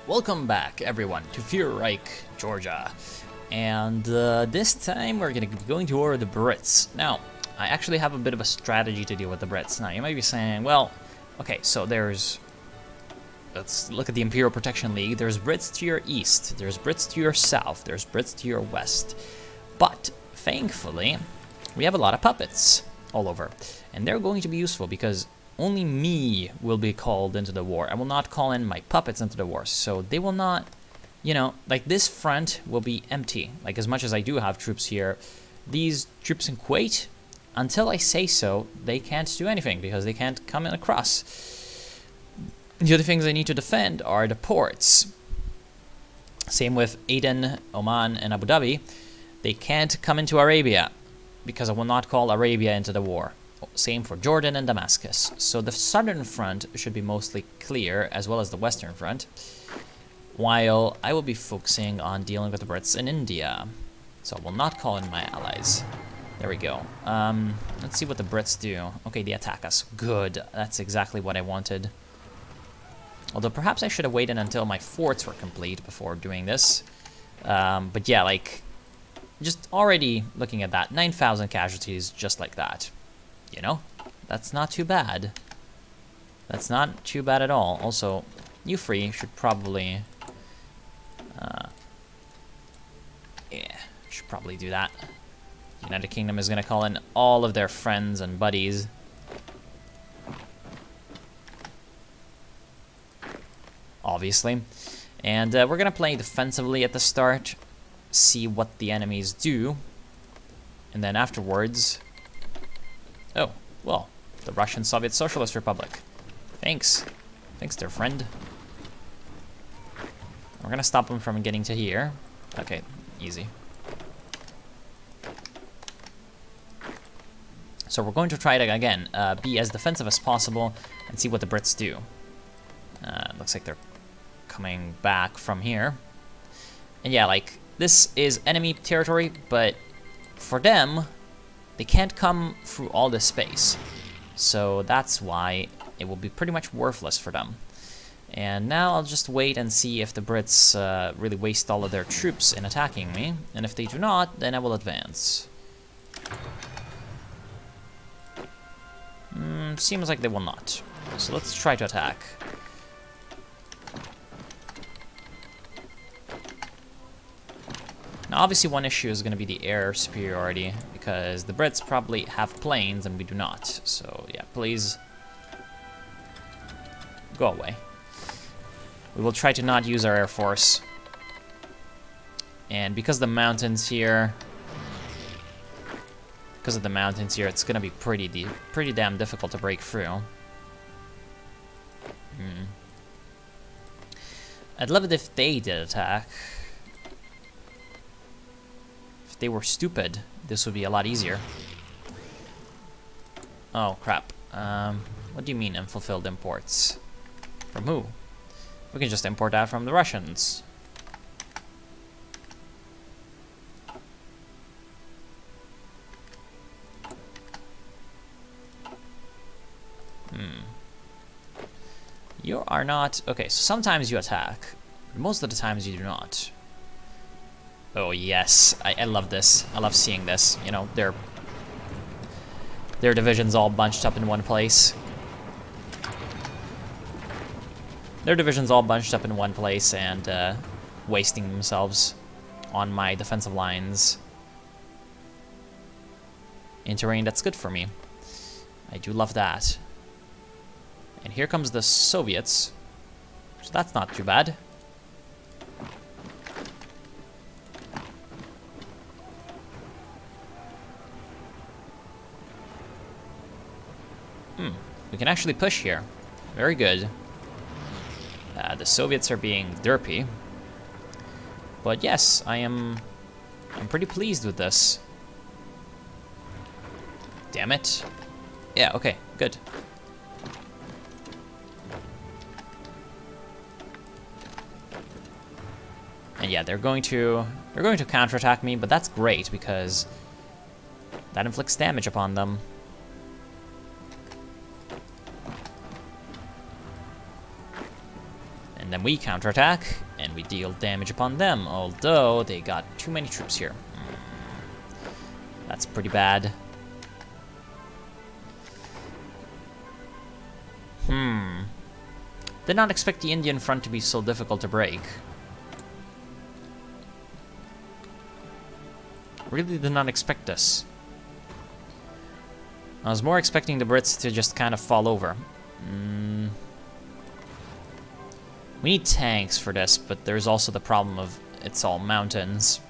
Welcome back, everyone, to Fuhrerreich, Georgia. And this time we're going to war with the Brits. Now, I actually have a bit of a strategy to deal with the Brits. Now, you might be saying, well, okay, so let's look at the Imperial Protection League. There's Brits to your east, there's Brits to your south, there's Brits to your west. But, thankfully, we have a lot of puppets all over. And they're going to be useful because only me will be called into the war. I will not call in my puppets into the war. So they will not, you know, like this front will be empty. Like as much as I do have troops here, these troops in Kuwait, until I say so, they can't do anything because they can't come in across. The other things I need to defend are the ports. Same with Aden, Oman, and Abu Dhabi. They can't come into Arabia because I will not call Arabia into the war. Same for Jordan and Damascus. So the southern front should be mostly clear, as well as the western front, while I will be focusing on dealing with the Brits in India. So I will not call in my allies. There we go. Let's see what the Brits do. Okay, they attack us. Good. That's exactly what I wanted. Although perhaps I should have waited until my forts were complete before doing this. But yeah, like, just already looking at that, 9,000 casualties just like that. You know, that's not too bad. That's not too bad at all. Also, you three should probably, yeah, should probably do that. United Kingdom is going to call in all of their friends and buddies. Obviously. And we're going to play defensively at the start, see what the enemies do, and then afterwards... Oh, well, the Russian Soviet Socialist Republic. Thanks. Thanks, dear friend. We're gonna stop them from getting to here. Okay, easy. So we're going to try to, again, be as defensive as possible and see what the Brits do. Looks like they're coming back from here. And yeah, like, this is enemy territory, but for them... they can't come through all this space, so that's why it will be pretty much worthless for them. And now I'll just wait and see if the Brits really waste all of their troops in attacking me, and if they do not, then I will advance. Seems like they will not, so let's try to attack. Now, obviously, one issue is going to be the air superiority, because the Brits probably have planes and we do not. So, yeah, please go away. We will try to not use our air force. And because of the mountains here, it's going to be pretty damn difficult to break through. I'd love it if they did attack. If they were stupid, this would be a lot easier. Oh, crap. What do you mean unfulfilled imports? From who? We can just import that from the Russians. You are not... Okay, so sometimes you attack. Most of the times you do not. Oh yes, I love this. I love seeing this. You know, their divisions all bunched up in one place. Their divisions all bunched up in one place and wasting themselves on my defensive lines in terrain that's good for me. I do love that. And here comes the Soviets, so that's not too bad. We can actually push here. Very good. The Soviets are being derpy. But yes, I'm pretty pleased with this. Damn it. Yeah, okay, good. And yeah, they're going to counterattack me, but that's great because that inflicts damage upon them. And then we counterattack, and we deal damage upon them, although they got too many troops here. That's pretty bad. Did not expect the Indian front to be so difficult to break. Really did not expect this. I was more expecting the Brits to just kind of fall over. We need tanks for this, but there's also the problem of it's all mountains.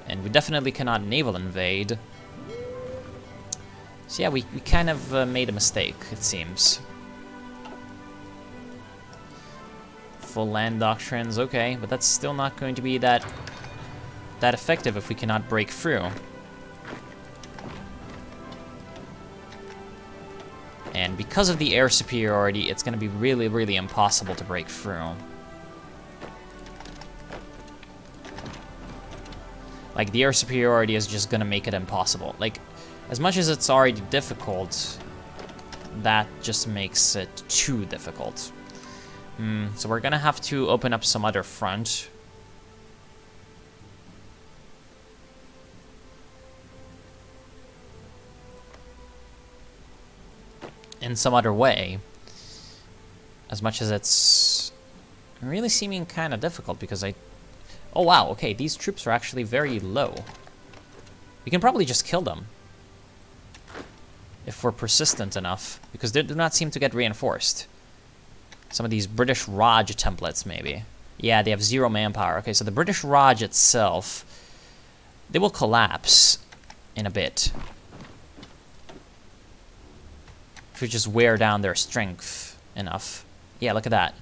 And we definitely cannot naval invade. So yeah, we kind of made a mistake, it seems. Full land doctrines, okay, but that's still not going to be that effective if we cannot break through. And because of the air superiority, it's going to be really, really impossible to break through. Like, the air superiority is just going to make it impossible. Like, as much as it's already difficult, that just makes it too difficult. So we're gonna have to open up some other front. In some other way. As much as it's really seeming kind of difficult because oh wow, okay, these troops are actually very low. We can probably just kill them. If we're persistent enough. Because they do not seem to get reinforced. Some of these British Raj templates, maybe. Yeah, they have 0 manpower. Okay, so the British Raj itself, they will collapse in a bit. If we just wear down their strength enough. Yeah, look at that.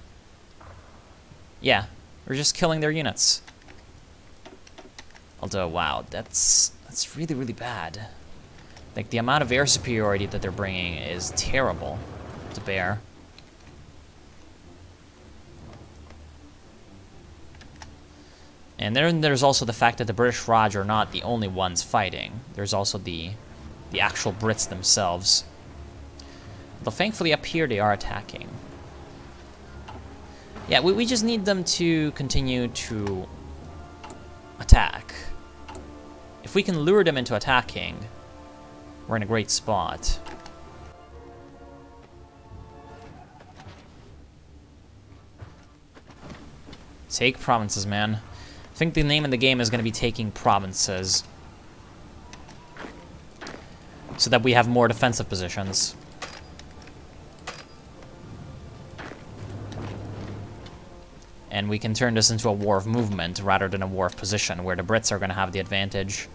Yeah, we're just killing their units. Although, wow, that's really, really bad. Like, the amount of air superiority that they're bringing is terrible to bear. And then there's also the fact that the British Raj are not the only ones fighting. There's also the actual Brits themselves. Though thankfully up here they are attacking. Yeah, we just need them to continue to attack. If we can lure them into attacking, we're in a great spot. Take provinces, man. I think the name of the game is going to be taking provinces. So that we have more defensive positions. And we can turn this into a war of movement rather than a war of position, where the Brits are going to have the advantage.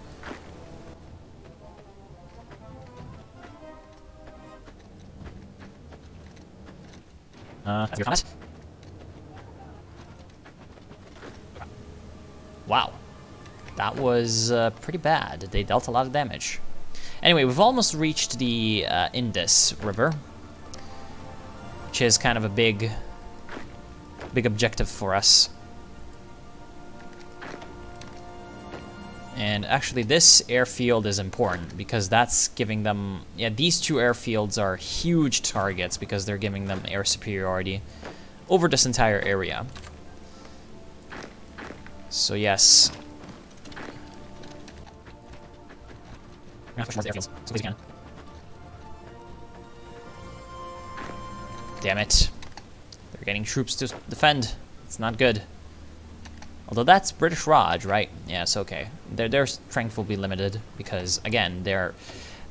Wow. That was pretty bad. They dealt a lot of damage. Anyway, we've almost reached the Indus River, which is kind of a big objective for us. And actually this airfield is important because that's giving them, yeah, these two airfields are huge targets because they're giving them air superiority over this entire area. So yes. Damn it. They're getting troops to defend. It's not good. Although that's British Raj, right? Yes, okay. Their strength will be limited because, again, they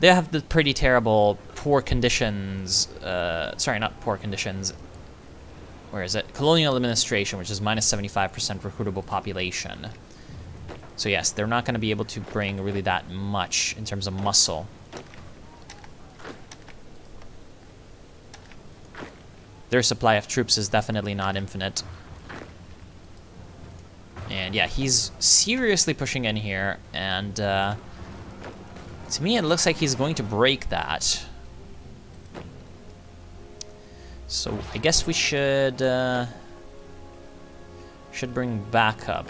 have the pretty terrible poor conditions. Sorry, not poor conditions. Where is it? Colonial administration, which is minus 75% recruitable population. So yes, they're not going to be able to bring really that much in terms of muscle. Their supply of troops is definitely not infinite. And yeah, he's seriously pushing in here, and to me it looks like he's going to break that. So I guess we should bring backup.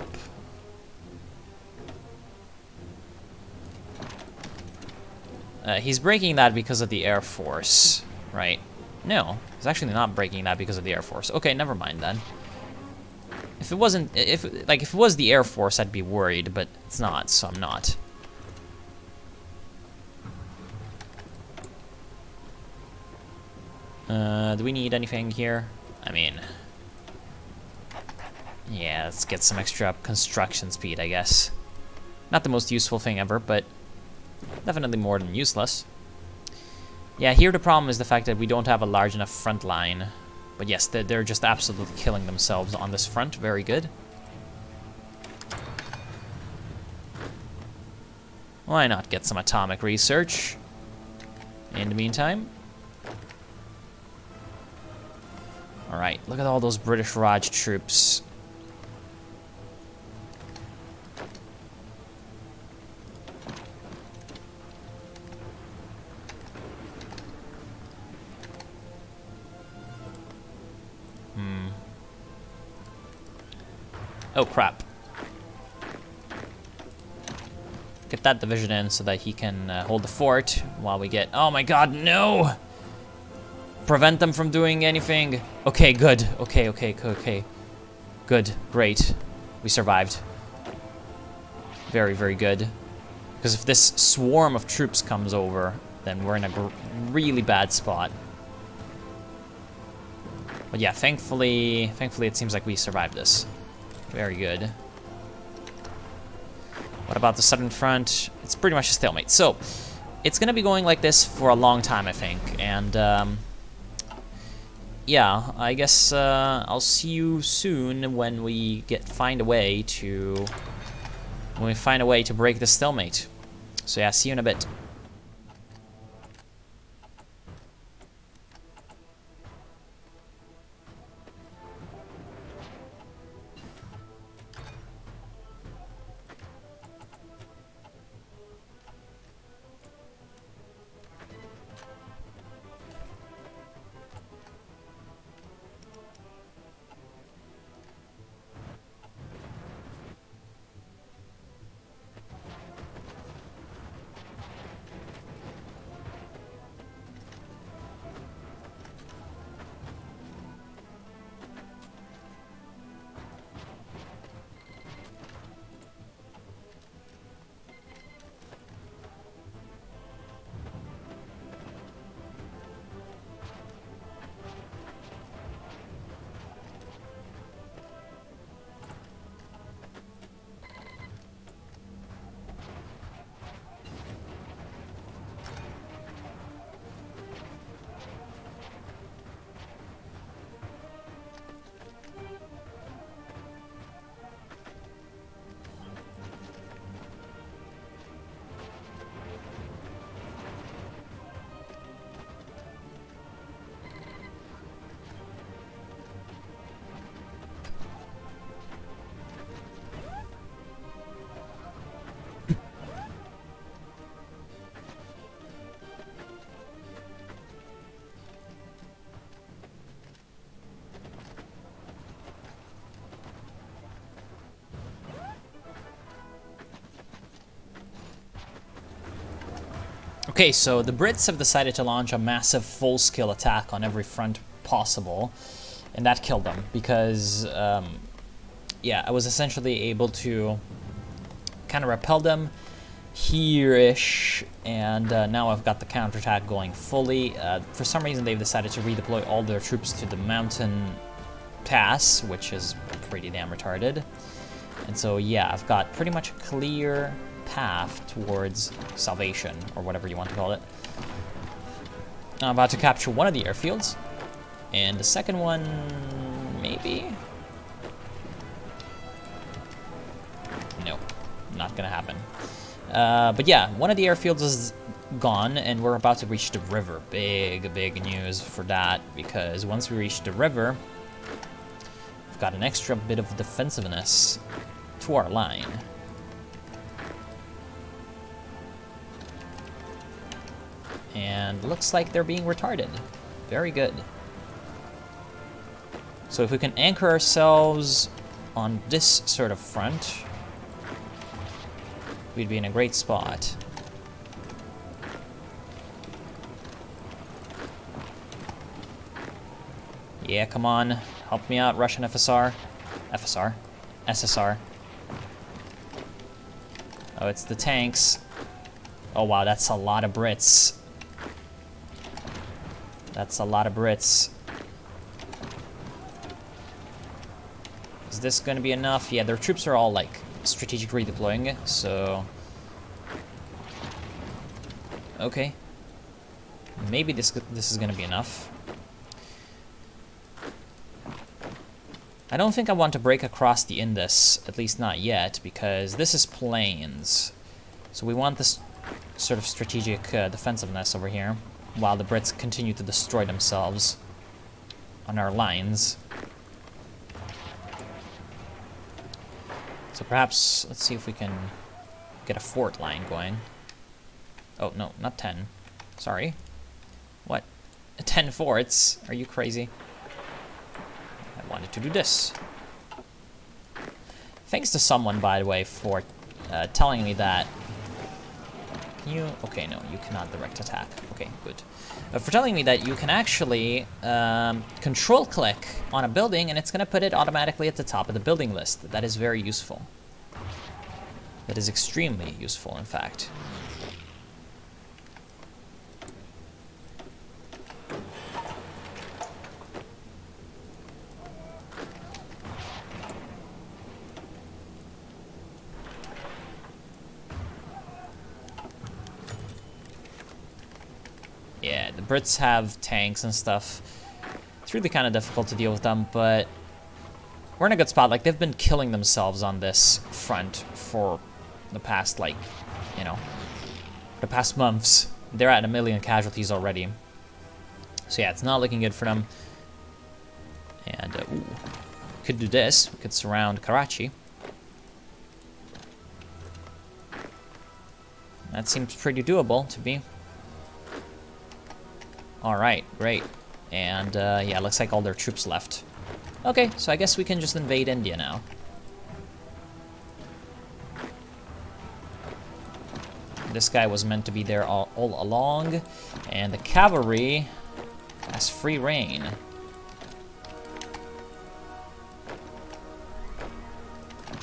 He's breaking that because of the Air Force, right? No, he's actually not breaking that because of the Air Force. Okay, never mind then. If it wasn't, if it was the Air Force, I'd be worried, but it's not, so I'm not. Do we need anything here? I mean, yeah, let's get some extra construction speed, I guess. Not the most useful thing ever, but definitely more than useless. Yeah, here the problem is the fact that we don't have a large enough front line. But yes, they're just absolutely killing themselves on this front. Very good. Why not get some atomic research in the meantime? Alright, look at all those British Raj troops. Oh, crap. Get that division in so that he can hold the fort while we get... Oh my god, no! Prevent them from doing anything. Okay, good. Okay. Good, great. We survived. Very, very good. Because if this swarm of troops comes over, then we're in a really bad spot. But yeah, thankfully it seems like we survived this. Very good. What about the southern front? It's pretty much a stalemate. So, it's gonna be going like this for a long time, I think. And, yeah, I guess I'll see you soon when we find a way to break the stalemate. So yeah, see you in a bit. Okay, so the Brits have decided to launch a massive full-scale attack on every front possible, and that killed them because, yeah, I was essentially able to kind of repel them here-ish, and now I've got the counterattack going fully. For some reason, they've decided to redeploy all their troops to the mountain pass, which is pretty damn retarded. And so, yeah, I've got pretty much a clear path towards salvation, or whatever you want to call it. I'm about to capture one of the airfields, and the second one, maybe? No, not gonna happen. But yeah, one of the airfields is gone, and we're about to reach the river. Big news for that, because once we reach the river, we've got an extra bit of defensiveness to our line. And looks like they're being retarded. Very good. So if we can anchor ourselves on this sort of front, we'd be in a great spot. Yeah, come on. Help me out, Russian FSR. FSR. SSR. Oh, it's the tanks. Oh, wow, that's a lot of Brits. That's a lot of Brits. Is this going to be enough? Yeah, their troops are all, like, strategic redeploying, so... Okay. Maybe this is going to be enough. I don't think I want to break across the Indus, at least not yet, because this is plains. So we want this sort of strategic defensiveness over here, while the Brits continue to destroy themselves on our lines. So perhaps, let's see if we can get a fort line going. Oh, no, not 10. Sorry. What? 10 forts? Are you crazy? I wanted to do this. Thanks to someone, by the way, for telling me that... Can you... Okay, no, you cannot direct attack. Okay, good. For telling me that you can actually control-click on a building, and it's going to put it automatically at the top of the building list. That is very useful. That is extremely useful, in fact. Yeah, the Brits have tanks and stuff. It's really kind of difficult to deal with them, but we're in a good spot. Like, they've been killing themselves on this front for the past, like, you know, the past months. They're at 1 million casualties already. So yeah, it's not looking good for them. And, ooh, we could do this. We could surround Karachi. That seems pretty doable to me. Alright, great. And, yeah, looks like all their troops left. Okay, so I guess we can just invade India now. This guy was meant to be there all along. And the cavalry has free reign.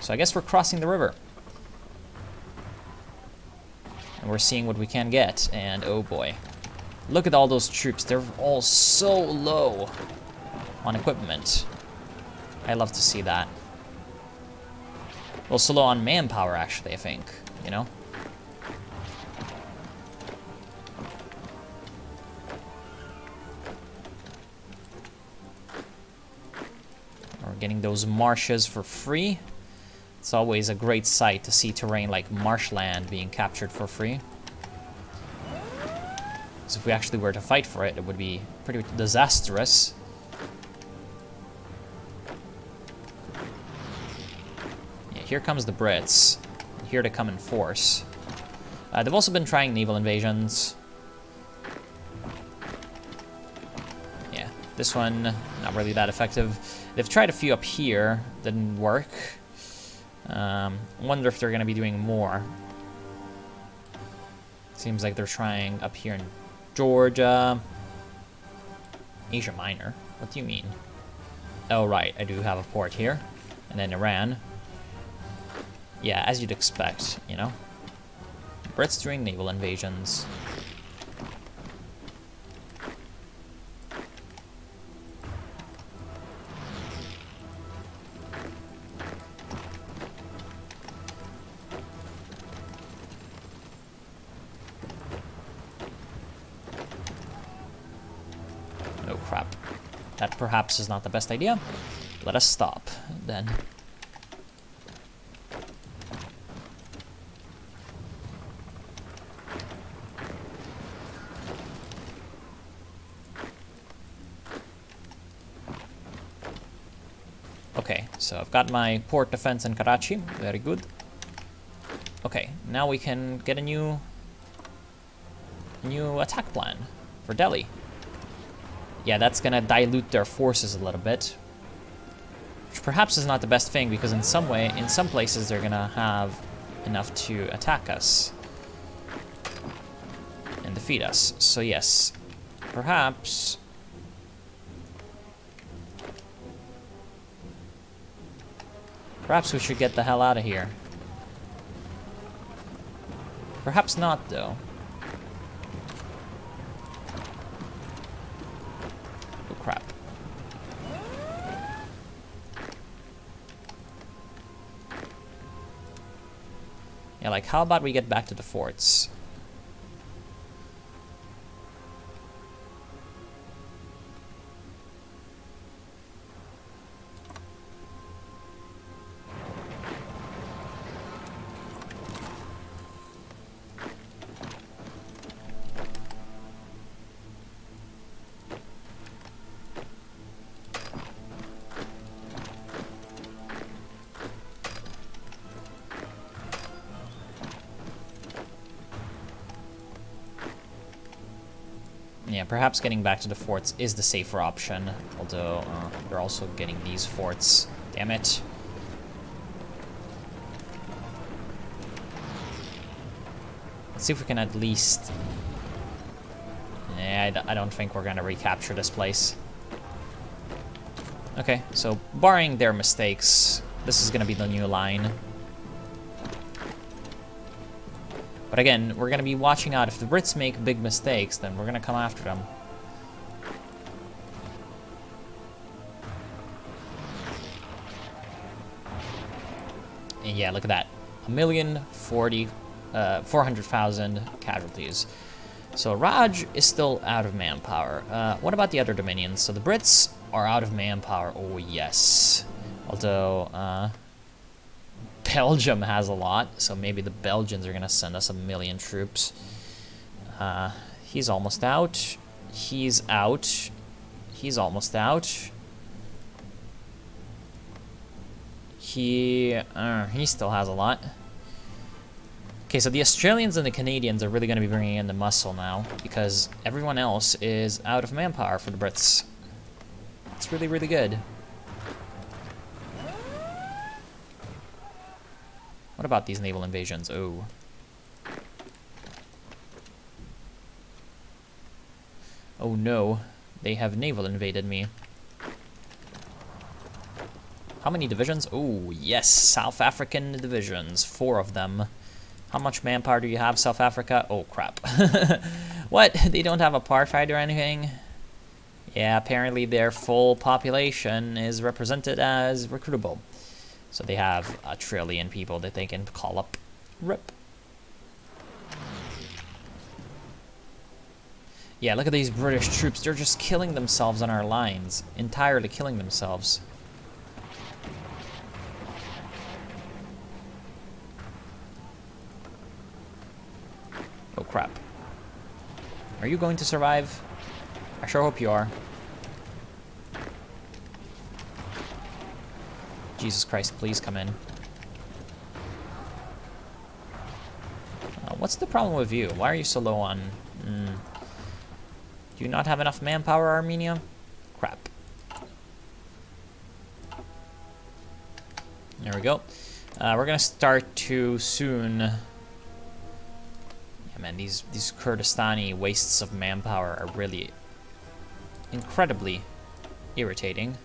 So I guess we're crossing the river. And we're seeing what we can get. And, oh boy. Look at all those troops. They're all so low on equipment. I love to see that. Well, so low on manpower, actually, I think. You know? We're getting those marshes for free. It's always a great sight to see terrain like marshland being captured for free. So if we actually were to fight for it, it would be pretty disastrous. Yeah, here comes the Brits. Here to come in force. They've also been trying naval invasions. Yeah, this one, not really that effective. They've tried a few up here, didn't work. Wonder if they're going to be doing more. Seems like they're trying up here in Georgia. Asia Minor? What do you mean? Oh, right, I do have a port here. And then Iran. Yeah, as you'd expect, you know? Brits doing naval invasions. Oh, crap. That perhaps is not the best idea. Let us stop, then. Okay, so I've got my port defense in Karachi. Very good. Okay, now we can get a new attack plan for Delhi. Yeah, that's gonna dilute their forces a little bit, which perhaps is not the best thing, because in some places they're gonna have enough to attack us and defeat us. So yes, perhaps. Perhaps we should get the hell out of here. Perhaps not, though. Oh, crap. Yeah, like, how about we get back to the forts? Yeah, perhaps getting back to the forts is the safer option, although we're also getting these forts. Damn it. Let's see if we can at least... Yeah, I don't think we're gonna recapture this place. Okay, so barring their mistakes, this is gonna be the new line. But again, we're going to be watching out. If the Brits make big mistakes, then we're going to come after them. And yeah, look at that. 400,000 casualties. So Raj is still out of manpower. What about the other dominions? So the Brits are out of manpower. Oh, yes. Although... Belgium has a lot, so maybe the Belgians are gonna send us 1 million troops. He's almost out. He's out. He's almost out. He still has a lot. Okay, so the Australians and the Canadians are really gonna be bringing in the muscle now, because everyone else is out of manpower for the Brits. It's really, really good. What about these naval invasions? Oh. Oh no, they have naval invaded me. How many divisions? Oh, yes, South African divisions, 4 of them. How much manpower do you have, South Africa? Oh, crap. What? They don't have apartheid or anything? Yeah, apparently their full population is represented as recruitable. So they have 1 trillion people that they can call up. RIP. Yeah, look at these British troops. They're just killing themselves on our lines. Entirely killing themselves. Oh, crap. Are you going to survive? I sure hope you are. Jesus Christ, please come in. What's the problem with you? Why are you so low on... Do you not have enough manpower, Armenia? Crap. There we go. We're gonna start too soon. Yeah, man, these Kurdistani wastes of manpower are really incredibly irritating.